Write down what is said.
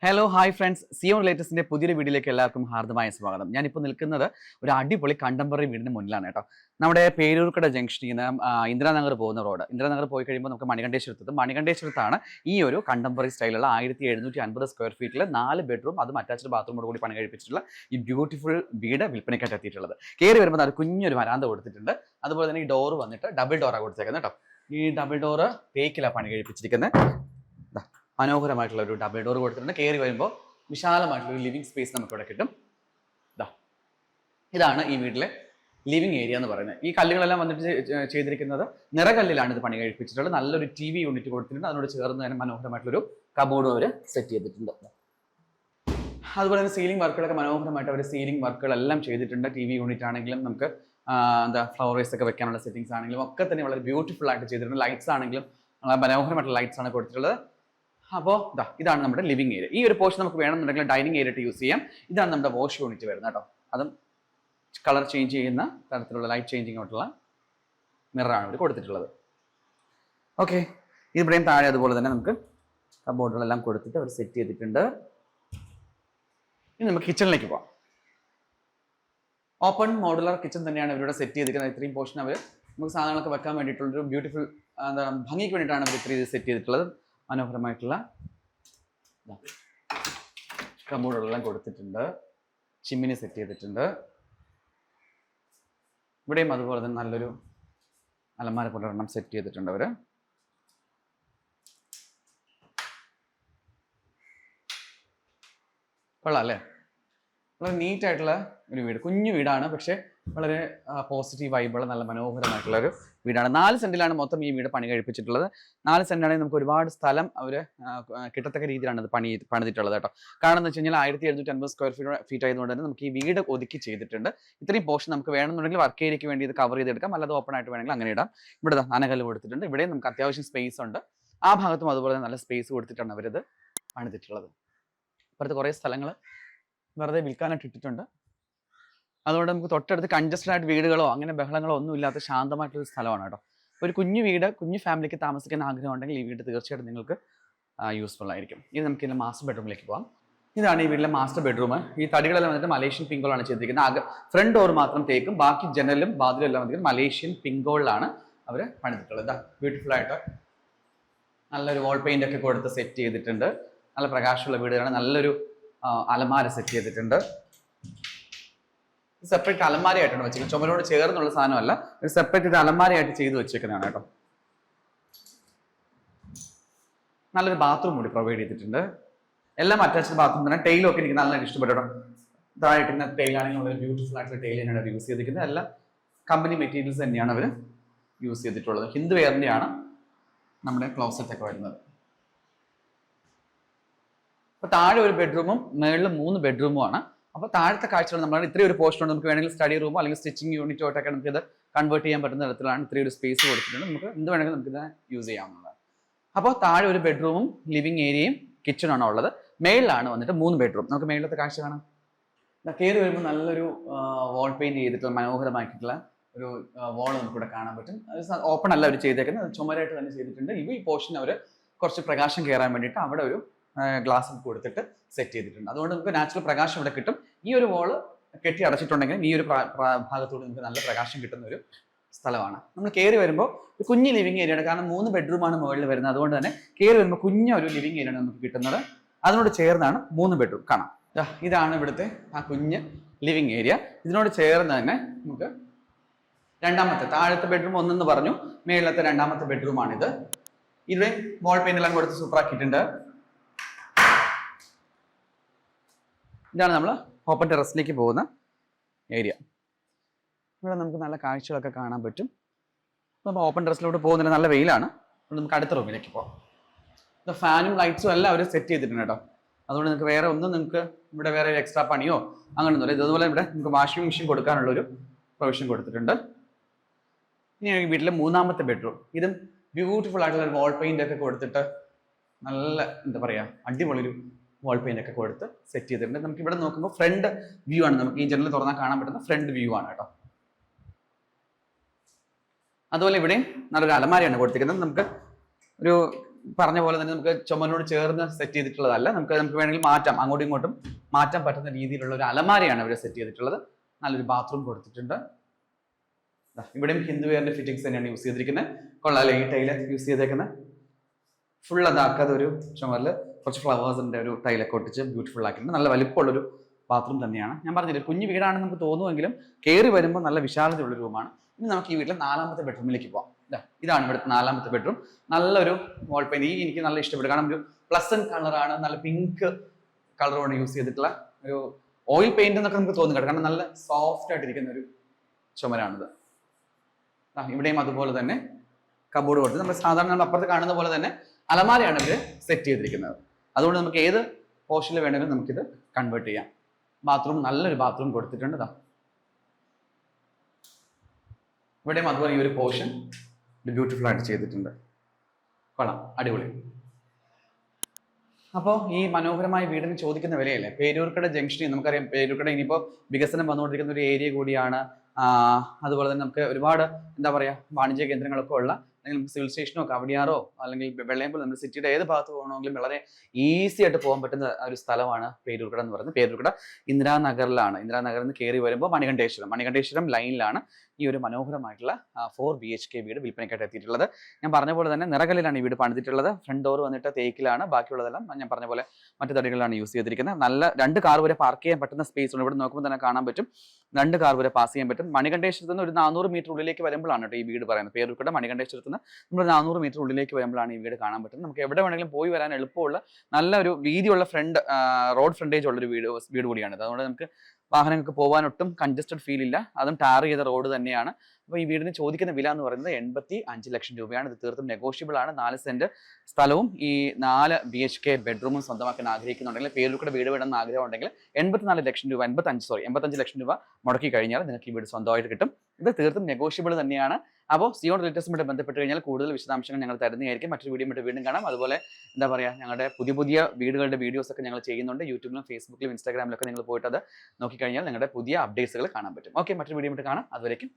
Hello hi friends, Zion ലേറ്റസ്റ്റിന്റെ പുതിയൊരു വീഡിയോയിലേക്ക് എല്ലാവർക്കും ഹാർദമായ സ്വാഗതം. ഞാനിപ്പോൾ നിൽക്കുന്നത് ഒരു അടിപൊളി കണ്ടംപററി വീടിന് മുന്നിലാണ് കേട്ടോ. നമ്മുടെ പേരൂർക്കട ജംഗ്ഷനിൽ നിന്ന് ഇന്ദിരാനഗർ പോകുന്ന റോഡ്. ഇന്ദിരാനഗർ പോയി കഴിയുമ്പോൾ നമുക്ക് മണികണ്ഠേശ്വരത്താണ് ഈ ഒരു കണ്ടംപററി സ്റ്റൈലുള്ള 1750 സ്ക്വയർ ഫീറ്റിൽ 4 ബെഡ്റൂം അതും അറ്റാച്ച്ഡ് ബാത്റൂമോട് കൂടി പണി കഴിപ്പിച്ചിട്ടുള്ള ഈ ബ്യൂട്ടിഫുൾ വീട് വിൽപ്പനയ്ക്കായിട്ട് എത്തിയിട്ടുള്ളത്. കയറി വരുമ്പോൾ അത് കുഞ്ഞൊരു വരാന്ത കൊടുത്തിട്ടുണ്ട്. അതുപോലെ തന്നെ ഈ ഡോർ വന്നിട്ട് ഡബിൾ ഡോറാണ് കൊടുത്തേക്കുന്നത് കേട്ടോ. ഈ ഡബിൾ ഡോറ് തേക്കിലാണ് പണി കഴിപ്പിച്ചിരിക്കുന്നത്. മനോഹരമായിട്ടുള്ള ഒരു ഡബിൾ ഡോർ കൊടുത്തിട്ടുണ്ട്. കയറി വരുമ്പോൾ വിശാലമായിട്ടുള്ള ഒരു ലിവിംഗ് സ്പേസ് നമുക്ക് ഇവിടെ കിട്ടും. ഇതാണ് ഈ വീട്ടിലെ ലിവിംഗ് ഏരിയ എന്ന് പറയുന്നത്. ഈ കല്ലുകളെല്ലാം വന്നിട്ട് ചെയ്തിരിക്കുന്നത് നിറകല്ലിലാണ് ഇത് പണി കഴിപ്പിച്ചിട്ടുള്ളത്. നല്ലൊരു TV യൂണിറ്റ് കൊടുത്തിട്ടുണ്ട്. അതിനോട് ചേർന്ന് തന്നെ മനോഹരമായിട്ടുള്ളൊരു കബോർഡും അവർ സെറ്റ് ചെയ്തിട്ടുണ്ട്. അതുപോലെ തന്നെ സീലിംഗ് വർക്കുകളൊക്കെ മനോഹരമായിട്ട് അവർ സീലിംഗ് വർക്കുകളെല്ലാം ചെയ്തിട്ടുണ്ട്. TV യൂണിറ്റ് ആണെങ്കിലും നമുക്ക് ഫ്ലവർ വേസ് ഒക്കെ വെക്കാനുള്ള സെറ്റിംഗ്സ് ആണെങ്കിലും ഒക്കെ തന്നെ വളരെ ബ്യൂട്ടിഫുൾ ആയിട്ട് ചെയ്തിട്ടുണ്ട്. ലൈറ്റ്സ് ആണെങ്കിലും മനോഹരമായിട്ടുള്ള ലൈറ്റ്സ് ആണ് കൊടുത്തിട്ടുള്ളത്. അപ്പോൾ ഇതാണ് നമ്മുടെ ലിവിംഗ് ഏരിയ. ഈ ഒരു പോർഷൻ നമുക്ക് വേണമെന്നുണ്ടെങ്കിൽ ഡൈനിങ് ഏരിയ ആയിട്ട് യൂസ് ചെയ്യാം. ഇതാണ് നമ്മുടെ വാഷ് യൂണിറ്റ് വരുന്നത് കേട്ടോ. അതും കളർ ചേഞ്ച് ചെയ്യുന്ന തരത്തിലുള്ള ലൈറ്റ് ചേഞ്ചിങ് ആയിട്ടുള്ള മിററാണ് ഇവിടെ കൊടുത്തിട്ടുള്ളത്. ഓക്കെ, ഇവിടെയും താഴെ അതുപോലെ തന്നെ നമുക്ക് കബോർഡുകളെല്ലാം കൊടുത്തിട്ട് അവർ സെറ്റ് ചെയ്തിട്ടുണ്ട്. ഇനി നമുക്ക് കിച്ചണിലേക്ക് പോകാം. ഓപ്പൺ മോഡുലർ കിച്ചൺ തന്നെയാണ് ഇവരുടെ സെറ്റ് ചെയ്തിരിക്കുന്നത്. ഇത്രയും പോർഷൻ അവർ നമുക്ക് സാധനങ്ങളൊക്കെ വെക്കാൻ വേണ്ടിയിട്ടുള്ളൊരു ബ്യൂട്ടിഫുൾ ഭംഗിക്ക് വേണ്ടിയിട്ടാണ് അവർ ഇത്രയും സെറ്റ് ചെയ്തിട്ടുള്ളത്. മനോഹരമായിട്ടുള്ള കബോർഡുകളെല്ലാം കൊടുത്തിട്ടുണ്ട്. ചിമ്മിനി സെറ്റ് ചെയ്തിട്ടുണ്ട്. ഇവിടെയും അതുപോലെ തന്നെ നല്ലൊരു അലമാര പോലെ ഒരെണ്ണം സെറ്റ് ചെയ്തിട്ടുണ്ട് അവർ. കൊള്ളാം അല്ലേ? വളരെ നീറ്റ് ആയിട്ടുള്ള ഒരു വീട്. കുഞ്ഞു വീടാണ്, പക്ഷെ വളരെ പോസിറ്റീവ് വൈബുള്ള നല്ല മനോഹരമായിട്ടുള്ള ഒരു വീടാണ്. 4 സെന്റിലാണ് മൊത്തം ഈ വീട് പണി കഴിപ്പിച്ചിട്ടുള്ളത്. 4 സെന്റാണെങ്കിൽ നമുക്ക് ഒരുപാട് സ്ഥലം അവർ കിട്ടത്തക്ക രീതിയിലാണ് അത് പണിതിട്ടുള്ളത് കേട്ടോ. കാരണം എന്ന് വെച്ച് കഴിഞ്ഞാൽ 1750 സ്ക്വയർ ഫീറ്റ് ആയതുകൊണ്ട് തന്നെ നമുക്ക് ഈ വീട് ഒതുക്കി ചെയ്തിട്ടുണ്ട്. ഇത്രയും പോർഷൻ നമുക്ക് വേണമെന്നുണ്ടെങ്കിൽ വർക്ക് ഏരിയയ്ക്ക് വേണ്ടി ഇത് കവർ ചെയ്തെടുക്കാം, അല്ലാതെ ഓപ്പൺ ആയിട്ട് വേണമെങ്കിൽ അങ്ങനെ ഇടാം. ഇവിടെ നനകല്ല് കൊടുത്തിട്ടുണ്ട്. ഇവിടെ നമുക്ക് അത്യാവശ്യം സ്പേസ് ഉണ്ട്. ആ ഭാഗത്തും അതുപോലെ നല്ല സ്പേസ് കൊടുത്തിട്ടാണ് അവരിത് പണിതിട്ടുള്ളത്. ഇപ്പോഴത്തെ കുറേ സ്ഥലങ്ങൾ വെറുതെ വിൽക്കാനായിട്ട് ഇട്ടിട്ടുണ്ട്. അതുകൊണ്ട് നമുക്ക് തൊട്ടടുത്ത് കൺജസ്റ്റഡ് ആയിട്ട് വീടുകളോ അങ്ങനെ ബഹളങ്ങളോ ഒന്നും ഇല്ലാത്ത ശാന്തമായിട്ടൊരു സ്ഥലമാണ് കേട്ടോ. ഒരു കുഞ്ഞു വീട്, കുഞ്ഞു ഫാമിലിക്ക് താമസിക്കാൻ ആഗ്രഹം ഉണ്ടെങ്കിൽ ഈ വീട് തീർച്ചയായിട്ടും നിങ്ങൾക്ക് യൂസ്ഫുൾ ആയിരിക്കും. ഇനി നമുക്ക് ഇതിൻ്റെ മാസ്റ്റർ ബെഡ്റൂമിലേക്ക് പോകാം. ഇതാണ് ഈ വീട്ടിലെ മാസ്റ്റർ ബെഡ്റൂം. ഈ തടികളെല്ലാം വന്നിട്ട് മലേഷ്യൻ പിങ്കോളാണ് ചെയ്തിരിക്കുന്നത്. ഫ്രണ്ട് ഡോർ മാത്രം തേക്കും, ബാക്കി ജനലും വാതിലും എല്ലാം വന്നിട്ട് മലേഷ്യൻ പിങ്കോളിലാണ് അവർ പണിതിട്ടുള്ളത്. ബ്യൂട്ടിഫുൾ ആയിട്ട് നല്ലൊരു വാൾ പെയിന്റ് ഒക്കെ കൊടുത്ത് സെറ്റ് ചെയ്തിട്ടുണ്ട്. നല്ല പ്രകാശമുള്ള വീടുകളാണ്. നല്ലൊരു അലമാര സെറ്റ് ചെയ്തിട്ടുണ്ട്. സെപ്പറേറ്റ് അലമാരയായിട്ടാണ് വെച്ചിരിക്കുന്നത്. ചുമരോട് ചേർന്നുള്ള സാധനമല്ല, ഒരു സെപ്പറേറ്റ് ഒരു അലമാരയായിട്ട് ചെയ്ത് വെച്ചേക്കുന്നതാണ് കേട്ടോ. നല്ലൊരു ബാത്റൂം കൂടി പ്രൊവൈഡ് ചെയ്തിട്ടുണ്ട്. എല്ലാം അറ്റാച്ച്ഡ് ബാത്റൂം തന്നെ. ടൈലൊക്കെ എനിക്ക് നന്നായിട്ട് ഇഷ്ടപ്പെട്ടു. താഴെക്കുന്ന ടൈലാണെങ്കിൽ വളരെ ബ്യൂട്ടിഫുൾ ആയിട്ടുള്ള ടൈൽ തന്നെയാണ് അവർ യൂസ് ചെയ്തിരിക്കുന്നത്. എല്ലാം കമ്പനി മെറ്റീരിയൽസ് തന്നെയാണ് അവർ യൂസ് ചെയ്തിട്ടുള്ളത്. ഹിന്ദു വെയറിൻ്റെയാണ് നമ്മുടെ ക്ലോസറ്റ് ഒക്കെ വരുന്നത്. അപ്പൊ താഴെ ഒരു ബെഡ്റൂമും മേളിൽ 3 ബെഡ്റൂമുമാണ്. അപ്പോൾ താഴത്തെ കാഴ്ചകൾ നമ്മൾ ഇത്രയും ഒരു പോർഷൻ ഉണ്ട്. നമുക്ക് വേണമെങ്കിൽ സ്റ്റഡി റൂമോ അല്ലെങ്കിൽ സ്റ്റിച്ചിങ് യൂണിറ്റോ ആയിട്ടൊക്കെ നമുക്ക് ഇത് കൺവേർട്ട് ചെയ്യാൻ പറ്റുന്ന തരത്തിലാണ് ഇത്രയും ഒരു സ്പേസ് കൊടുത്തിട്ടുണ്ട്. നമുക്ക് എന്ത് വേണമെങ്കിലും നമുക്ക് ഇത് യൂസ് ചെയ്യാവുന്നതാണ്. അപ്പോൾ താഴെ ഒരു ബെഡ്റൂമും ലിവിംഗ് ഏരിയയും കിച്ചണാണ് ഉള്ളത്. മേളിലാണ് വന്നിട്ട് 3 ബെഡ്റൂം. നമുക്ക് മേളിലത്തെ കാഴ്ച കാണാം. കയറി വരുമ്പോൾ നല്ലൊരു വാൾ പെയിന്റ് ചെയ്തിട്ടുള്ള മനോഹരമാക്കിയിട്ടുള്ള ഒരു വാൾ നമുക്കിവിടെ കാണാൻ പറ്റും. ഓപ്പൺ അല്ല അവർ ചെയ്തേക്കുന്നത്, ചുമരായിട്ട് തന്നെ ചെയ്തിട്ടുണ്ട്. ഈ പോർഷൻ അവർ കുറച്ച് പ്രകാശം കയറാൻ വേണ്ടിയിട്ട് അവിടെ ഒരു ഗ്ലാസ് കൊടുത്തിട്ട് സെറ്റ് ചെയ്തിട്ടുണ്ട്. അതുകൊണ്ട് നമുക്ക് നാച്ചുറൽ പ്രകാശം ഇവിടെ കിട്ടും. ഈ ഒരു വാള് കെട്ടി അടച്ചിട്ടുണ്ടെങ്കിൽ ഈ ഒരു ഭാഗത്തോട് നമുക്ക് നല്ല പ്രകാശം കിട്ടുന്ന ഒരു സ്ഥലമാണ്. നമ്മൾ കയറി വരുമ്പോൾ ഒരു കുഞ്ഞ് ലിവിംഗ് ഏരിയയാണ്. കാരണം 3 ബെഡ്റൂമാണ് മുകളിൽ വരുന്നത്. അതുകൊണ്ട് തന്നെ കയറി വരുമ്പോൾ കുഞ്ഞൊരു ലിവിംഗ് ഏരിയയാണ് നമുക്ക് കിട്ടുന്നത്. അതിനോട് ചേർന്നാണ് 3 ബെഡ്റൂം കാണാം. ഇതാണ് ഇവിടുത്തെ ആ കുഞ്ഞ് ലിവിംഗ് ഏരിയ. ഇതിനോട് ചേർന്ന് തന്നെ നമുക്ക് രണ്ടാമത്തെ, താഴത്തെ ബെഡ്റൂം ഒന്നെന്ന് പറഞ്ഞു, മേളിലത്തെ രണ്ടാമത്തെ ബെഡ്റൂമാണിത്. ഇവിടെ വാൾ പെയിന്റ് എല്ലാം കൊടുത്ത് സൂപ്പറാക്കിയിട്ടുണ്ട്. ഇതാണ് നമ്മൾ ഓപ്പൺ ടെറസിലേക്ക് പോകുന്ന ഏരിയ. ഇവിടെ നമുക്ക് നല്ല കാഴ്ചകളൊക്കെ കാണാൻ പറ്റും. നമ്മൾ ഓപ്പൺ ടെറസിലോട്ട് പോകുന്നതിന് നല്ല വെയിലാണ്. നമുക്ക് അടുത്ത റൂമിലേക്ക് പോകാം. ഫാനും ലൈറ്റ്സും എല്ലാം അവർ സെറ്റ് ചെയ്തിട്ടുണ്ട് കേട്ടോ. അതുകൊണ്ട് നിങ്ങൾക്ക് വേറെ ഒന്നും നിങ്ങൾക്ക് ഇവിടെ വേറെ എക്സ്ട്രാ പണിയോ അങ്ങനെയൊന്നുമില്ല. ഇതുപോലെ ഇവിടെ നമുക്ക് വാഷിംഗ് മെഷീൻ കൊടുക്കാനുള്ളൊരു പ്രൊവിഷൻ കൊടുത്തിട്ടുണ്ട്. ഇനി വീട്ടിലെ 3ാമത്തെ ബെഡ്റൂം. ഇതും ബ്യൂട്ടിഫുൾ ആയിട്ടുള്ള വാൾ പെയിന്റ് ഒക്കെ കൊടുത്തിട്ട് നല്ല എന്താ പറയുക അടിപൊളി ഒരു വാൾ പെയിന്റ് ഒക്കെ കൊടുത്ത് സെറ്റ് ചെയ്തിട്ടുണ്ട്. നമുക്ക് ഇവിടെ നോക്കുമ്പോൾ ഫ്രണ്ട് വ്യൂ ആണ്. നമുക്ക് ഈ ജനൽ തുറന്നാൽ കാണാൻ പറ്റുന്ന ഫ്രണ്ട് വ്യൂ ആണ് കേട്ടോ. അതുപോലെ ഇവിടെയും നല്ലൊരു അലമാരയാണ് കൊടുത്തിരിക്കുന്നത്. നമുക്ക് ഒരു പറഞ്ഞ പോലെ തന്നെ നമുക്ക് ചുമരിനോട് ചേർന്ന് സെറ്റ് ചെയ്തിട്ടുള്ളതല്ല. നമുക്ക് വേണമെങ്കിൽ മാറ്റാം, അങ്ങോട്ടും ഇങ്ങോട്ടും മാറ്റാൻ പറ്റുന്ന രീതിയിലുള്ള ഒരു അലമാരയാണ് ഇവിടെ സെറ്റ് ചെയ്തിട്ടുള്ളത്. നല്ലൊരു ബാത്റൂം കൊടുത്തിട്ടുണ്ട്. ഇവിടെയും ഹിന്ദു വെയറിന്റെ ഫിറ്റിംഗ്സ് തന്നെയാണ് യൂസ് ചെയ്തിരിക്കുന്നത്. കൊള്ളാല്ലേ ഈ ടൈല് യൂസ് ചെയ്തേക്കുന്നത്. ഫുൾ അതാക്കാതെ ഒരു ചുമരിൽ കുറച്ച് ഫ്ലവേഴ്സിന്റെ ഒരു ടൈലൊക്കെ ഒട്ടിച്ച് ബ്യൂട്ടിഫുൾ ആക്കിയിട്ടുണ്ട്. നല്ല വലിപ്പമുള്ളൊരു ബാത്റൂം തന്നെയാണ്. ഞാൻ പറഞ്ഞില്ലേ കുഞ്ഞു വീടാണെന്ന് നമുക്ക് തോന്നുമെങ്കിലും കയറി വരുമ്പോൾ നല്ല വിശാലതയുള്ള റൂമാണ്. ഇനി നമുക്ക് ഈ വീട്ടിലെ 4ാമത്തെ ബെഡ്റൂമിലേക്ക് പോകാം. ഇതാണ് ഇവിടുത്തെ 4ാമത്തെ ബെഡ്റൂം. നല്ലൊരു വാൾ പെയിന്റ് എനിക്ക് നല്ല ഇഷ്ടപ്പെട്ടു. കാരണം ഒരു പ്ലസന്റ് കളറാണ്, നല്ല പിങ്ക് കളറോട് യൂസ് ചെയ്തിട്ടുള്ള ഒരു ഓയിൽ പെയിന്റ് എന്നൊക്കെ നമുക്ക് തോന്നുന്നു കേട്ടോ. കാരണം നല്ല സോഫ്റ്റ് ആയിട്ടിരിക്കുന്ന ഒരു ചുമരാണിത്. ഇവിടെയും അതുപോലെ തന്നെ കബോർഡ് കൊടുത്ത് നമ്മൾ സാധാരണ നമ്മൾ അപ്പുറത്ത് കാണുന്ന പോലെ തന്നെ അലമാരയാണ് ഇവർ സെറ്റ് ചെയ്തിരിക്കുന്നത്. അതുകൊണ്ട് നമുക്ക് ഏത് പോർഷനിൽ വേണമെങ്കിലും നമുക്കിത് കൺവേർട്ട് ചെയ്യാം. ബാത്റൂം നല്ലൊരു ബാത്റൂം കൊടുത്തിട്ടുണ്ട്. ഇവിടെയും അതുപോലെ ഈ ഒരു പോർഷൻ ബ്യൂട്ടിഫുൾ ആയിട്ട് ചെയ്തിട്ടുണ്ട്. കൊള്ളാം, അടിപൊളി. അപ്പോൾ ഈ മനോഹരമായ വീടിന് ചോദിക്കുന്ന വിലയല്ലേ. പേരൂർക്കട ജംഗ്ഷനിൽ നമുക്കറിയാം, പേരൂർക്കട ഇനിയിപ്പോൾ വികസനം വന്നുകൊണ്ടിരിക്കുന്ന ഒരു ഏരിയ കൂടിയാണ്. അതുപോലെ തന്നെ നമുക്ക് ഒരുപാട് എന്താ പറയുക വാണിജ്യ കേന്ദ്രങ്ങളൊക്കെ ഉള്ള, അല്ലെങ്കിൽ നമുക്ക് സിവിൽ സ്റ്റേഷനോ കവടിയാറോ അല്ലെങ്കിൽ വെള്ളയമ്പലം, നമ്മുടെ സിറ്റിയുടെ ഏത് ഭാഗത്ത് പോകണമെങ്കിലും വളരെ ഈസി ആയിട്ട് പോകാൻ പറ്റുന്ന ഒരു സ്ഥലമാണ് പേരൂർക്കട എന്ന് പറയുന്നത്. പേരൂർക്കട ഇന്ദിരാനഗറിലാണ്. ഇന്ദിരാനഗറിൽ നിന്ന് കയറി വരുമ്പോൾ മണികണ്ഠേശ്വരം ലൈനിലാണ് ഈ ഒരു മനോഹരമായിട്ടുള്ള 4 BHK വീട് വിൽപ്പനയ്ക്കായിട്ട് എത്തിയിട്ടുള്ളത്. ഞാൻ പറഞ്ഞ പോലെ തന്നെ നിറകല്ലിലാണ് ഈ വീട് പണിതിട്ടുള്ളത്. ഫ്രണ്ട് ഡോർ വന്നിട്ട് തേക്കിലാണ്, ബാക്കിയുള്ളതെല്ലാം ഞാൻ പറഞ്ഞ പോലെ മറ്റു തടികളാണ് യൂസ് ചെയ്തിരിക്കുന്നത്. നല്ല 2 കാർ വരെ പാർക്ക് ചെയ്യാൻ പറ്റുന്ന സ്പേസ് ഉണ്ട്. ഇവിടെ നോക്കുമ്പോൾ തന്നെ കാണാൻ പറ്റും 2 കാർ വരെ പാസ് ചെയ്യാൻ പറ്റും. മണികണ്ഠേശ്വരത്ത് നിന്ന് ഒരു 400 മീറ്റർ ഉള്ളിലേക്ക് വരുമ്പോഴാണ് കേട്ടോ ഈ വീട് പറയുന്നത്. പേരൂർക്കട മണികണ്ഠേശ്വരത്ത് നിന്ന് നമ്മൾ 400 മീറ്റർ ഉള്ളിലേക്ക് വരുമ്പോഴാണ് ഈ വീട് കാണാൻ പറ്റുന്നത്. നമുക്ക് എവിടെ വേണമെങ്കിലും പോയി വരാൻ എളുപ്പമുള്ള നല്ല ഒരു വീതിയുള്ള റോഡ് ഫ്രണ്ടേജ് ഉള്ളൊരു വീട് കൂടിയാണിത്. അതുകൊണ്ട് നമുക്ക് വാഹനങ്ങൾക്ക് പോകാൻ ഒട്ടും കൺജസ്റ്റഡ് ഫീൽ ഇല്ല. അതും ടാർ ചെയ്ത റോഡ് തന്നെയാണ്. അപ്പോൾ ഈ വീടിന് ചോദിക്കുന്ന വില എന്ന് പറയുന്നത് 85 ലക്ഷം രൂപയാണ്. ഇത് തീർത്തും നെഗോഷ്യബിൾ ആണ്. 4 സെന്റ് സ്ഥലവും ഈ 4 BHK ബെഡ്റൂമും സ്വന്തമാക്കാൻ ആഗ്രഹിക്കുന്നുണ്ടെങ്കിൽ, പേരൂർക്കട വീട് വേണമെന്ന് ആഗ്രഹം ഉണ്ടെങ്കിൽ 85 ലക്ഷം രൂപ മുടക്കി കഴിഞ്ഞാൽ നിങ്ങൾക്ക് ഈ വീട് സ്വന്തമായിട്ട് കിട്ടും. ഇത് തീർത്തും നെഗോഷ്യബിൾ തന്നെയാണ്. അപ്പോൾ സിയോൺ റിലേറ്റീവ്സുമായിട്ട് ബന്ധപ്പെട്ട് കഴിഞ്ഞാൽ കൂടുതൽ വിശദാംശങ്ങൾ ഞങ്ങൾ തരുന്നതായിരിക്കും. മറ്റൊരു വീഡിയോ വീണ്ടും കാണാം. അതുപോലെ എന്താ പറയുക, ഞങ്ങളുടെ പുതിയ വീടുകളുടെ വീഡിയോസ് ഒക്കെ ഞങ്ങൾ ചെയ്യുന്നുണ്ട്. യൂട്യൂബിലും ഫേസ്ബുക്കിലും ഇൻസ്റ്റാഗ്രാമിലൊക്കെ നിങ്ങൾ പോയിട്ട് അത് നോക്കിക്കഴിഞ്ഞാൽ ഞങ്ങളുടെ പുതിയ അപ്ഡേറ്റ്സുകൾ കാണാൻ പറ്റും. ഓക്കെ, മറ്റൊരു വീഡിയോ കാണാം. അതുവരേക്കും